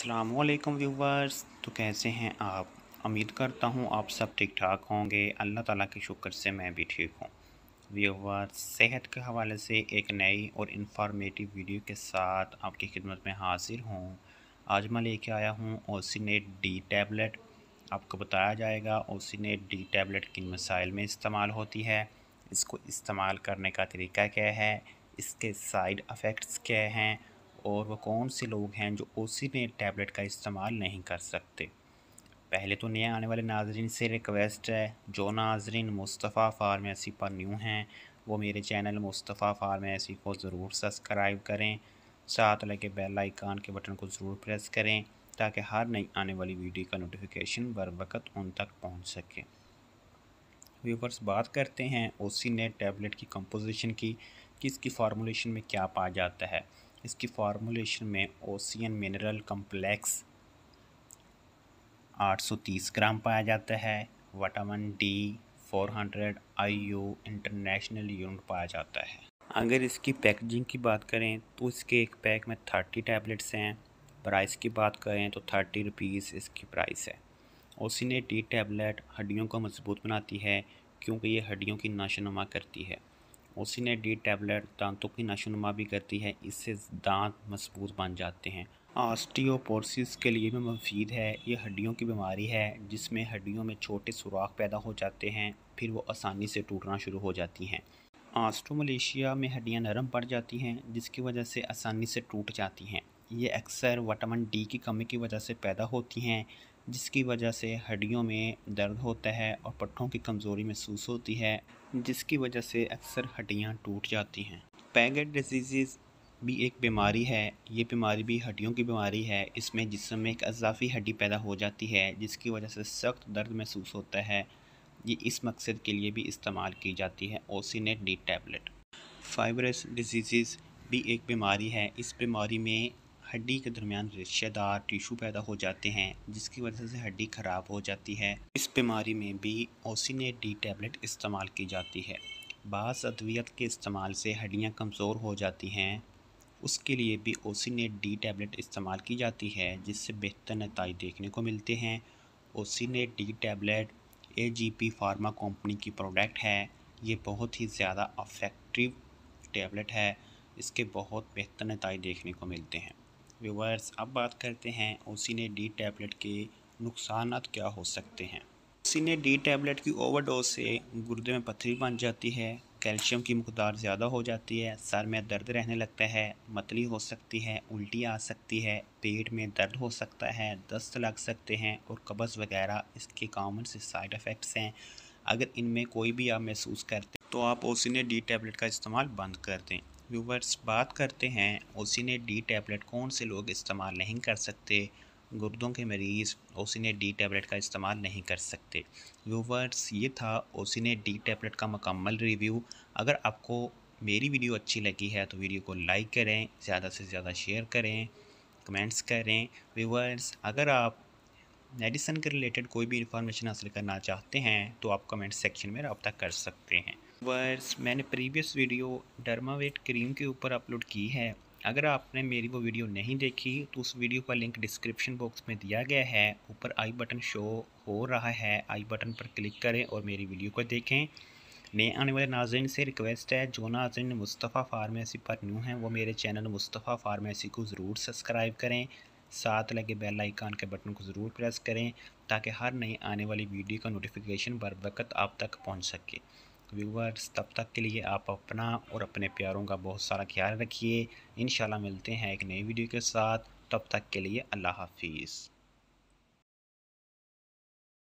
अस्सलामुअलैकुम व्यूवर्स। तो कैसे हैं आप? उम्मीद करता हूं आप सब ठीक ठाक होंगे। अल्लाह ताला के शुक्र से मैं भी ठीक हूं। व्यूवर्स, सेहत के हवाले से एक नई और इन्फॉर्मेटिव वीडियो के साथ आपकी खिदमत में हाजिर हूं। आज मैं लेके आया हूं ओसिनेट डी टैबलेट। आपको बताया जाएगा ओसिनेट डी टैबलेट किन मसाइल में इस्तेमाल होती है, इसको इस्तेमाल करने का तरीका क्या है, इसके साइड इफ़ेक्ट्स क्या हैं और वो कौन से लोग हैं जो ओसिनेट टैबलेट का इस्तेमाल नहीं कर सकते। पहले तो नए आने वाले नाजरीन से रिक्वेस्ट है, जो नाजरीन मुस्तफ़ा फार्मेसी पर न्यू हैं वो मेरे चैनल मुस्तफ़ा फार्मेसी को ज़रूर सब्सक्राइब करें, साथ लगे बेल आइकन के बटन को ज़रूर प्रेस करें ताकि हर नई आने वाली वीडियो का नोटिफिकेशन बर वक्त उन तक पहुंच सके। व्यूवर्स, बात करते हैं ओसिनेट टैबलेट की कंपोजिशन की कि इसकी फार्मूलेशन में क्या पाया जाता है। इसकी फार्मूलेशन में ओसियन मिनरल कम्प्लेक्स 830 ग्राम पाया जाता है, vitamin D 400 IU international unit पाया जाता है। अगर इसकी पैकेजिंग की बात करें तो इसके एक पैक में 30 टैबलेट्स हैं। प्राइस की बात करें तो 30 रुपीज़ इसकी प्राइस है। ओसिनेट डी टैबलेट हड्डियों को मजबूत बनाती है क्योंकि ये हड्डियों की नशोनुमा करती है। ओसिनेट डी टैबलेट दांतों की नशोनुमा भी करती है, इससे दांत मजबूत बन जाते हैं। ऑस्टियोपोरोसिस के लिए भी मुफीद है। ये हड्डियों की बीमारी है जिसमें हड्डियों में छोटे सुराख पैदा हो जाते हैं, फिर वो आसानी से टूटना शुरू हो जाती हैं। ऑस्टियोमलेशिया में हड्डियां नरम पड़ जाती हैं जिसकी वजह से आसानी से टूट जाती हैं। ये अक्सर विटामिन डी की कमी की वजह से पैदा होती हैं, जिसकी वजह से हड्डियों में दर्द होता है और पट्टों की कमज़ोरी महसूस होती है, जिसकी वजह से अक्सर हड्डियां टूट जाती हैं। पैगेट डिजीज़ भी एक बीमारी है। ये बीमारी भी हड्डियों की बीमारी है। इसमें जिस्म में एक इजाफी हड्डी पैदा हो जाती है जिसकी वजह से सख्त दर्द महसूस होता है। ये इस मकसद के लिए भी इस्तेमाल की जाती है ओसिनेट डी टैबलेट। फाइब्रस डिजीज़ भी एक बीमारी है। इस बीमारी में हड्डी के दरमियान रेशेदार टिश्यू पैदा हो जाते हैं जिसकी वजह से हड्डी ख़राब हो जाती है। इस बीमारी में भी ओसिनेट डी टैबलेट इस्तेमाल की जाती है। बाज़ अद्वियत के इस्तेमाल से हड्डियाँ कमज़ोर हो जाती हैं, उसके लिए भी ओसिनेट डी टैबलेट इस्तेमाल की जाती है जिससे बेहतर नतीजे देखने को मिलते हैं। ओसिनेट D tablet AGP pharma company की प्रोडक्ट है। ये बहुत ही ज़्यादा इफ़ेक्टिव टैबलेट है, इसके बहुत बेहतर नतीजे देखने को मिलते हैं। व्यूअर्स, अब बात करते हैं ओसिनेट डी टैबलेट के नुकसानात क्या हो सकते हैं। ओसिनेट डी टैबलेट की ओवरडोज से गुर्दे में पथरी बन जाती है, कैल्शियम की मकदार ज़्यादा हो जाती है, सर में दर्द रहने लगता है, मतली हो सकती है, उल्टी आ सकती है, पेट में दर्द हो सकता है, दस्त लग सकते हैं और कब्ज़ वगैरह इसके कॉमन से साइड इफ़ेक्ट्स हैं। अगर इनमें कोई भी आप महसूस करते तो आप ओसिनेट डी टैबलेट का इस्तेमाल बंद कर दें। व्यूवर्स, बात करते हैं ओसिनेट डी टैबलेट कौन से लोग इस्तेमाल नहीं कर सकते। गुर्दों के मरीज़ ओसिनेट डी टैबलेट का इस्तेमाल नहीं कर सकते। व्यूवर्स, ये था ओसिनेट डी टैबलेट का मुकम्मल रिव्यू। अगर आपको मेरी वीडियो अच्छी लगी है तो वीडियो को लाइक करें, ज़्यादा से ज़्यादा शेयर करें, कमेंट्स करें। व्यूवर्स, अगर आप मेडिसिन के रिलेटेड कोई भी इंफॉर्मेशन हासिल करना चाहते हैं तो आप कमेंट सेक्शन में रब्ता कर सकते हैं। व्यूवर्स, मैंने प्रीवियस वीडियो डर्मावेट क्रीम के ऊपर अपलोड की है। अगर आपने मेरी वो वीडियो नहीं देखी तो उस वीडियो का लिंक डिस्क्रिप्शन बॉक्स में दिया गया है। ऊपर आई बटन शो हो रहा है, आई बटन पर क्लिक करें और मेरी वीडियो को देखें। नए आने वाले नाज़रीन से रिक्वेस्ट है, जो नाज़रीन मुस्तफ़ा फार्मेसी पर न्यू हैं वो मेरे चैनल मुस्तफ़ा फार्मेसी को ज़रूर सब्सक्राइब करें, साथ लगे बेल आइकन के बटन को ज़रूर प्रेस करें ताकि हर नई आने वाली वीडियो का नोटिफिकेशन बर वक्त आप तक पहुंच सके। व्यूवर्स, तब तक के लिए आप अपना और अपने प्यारों का बहुत सारा ख्याल रखिए। इंशाल्लाह मिलते हैं एक नई वीडियो के साथ। तब तक के लिए अल्लाह हाफिज़।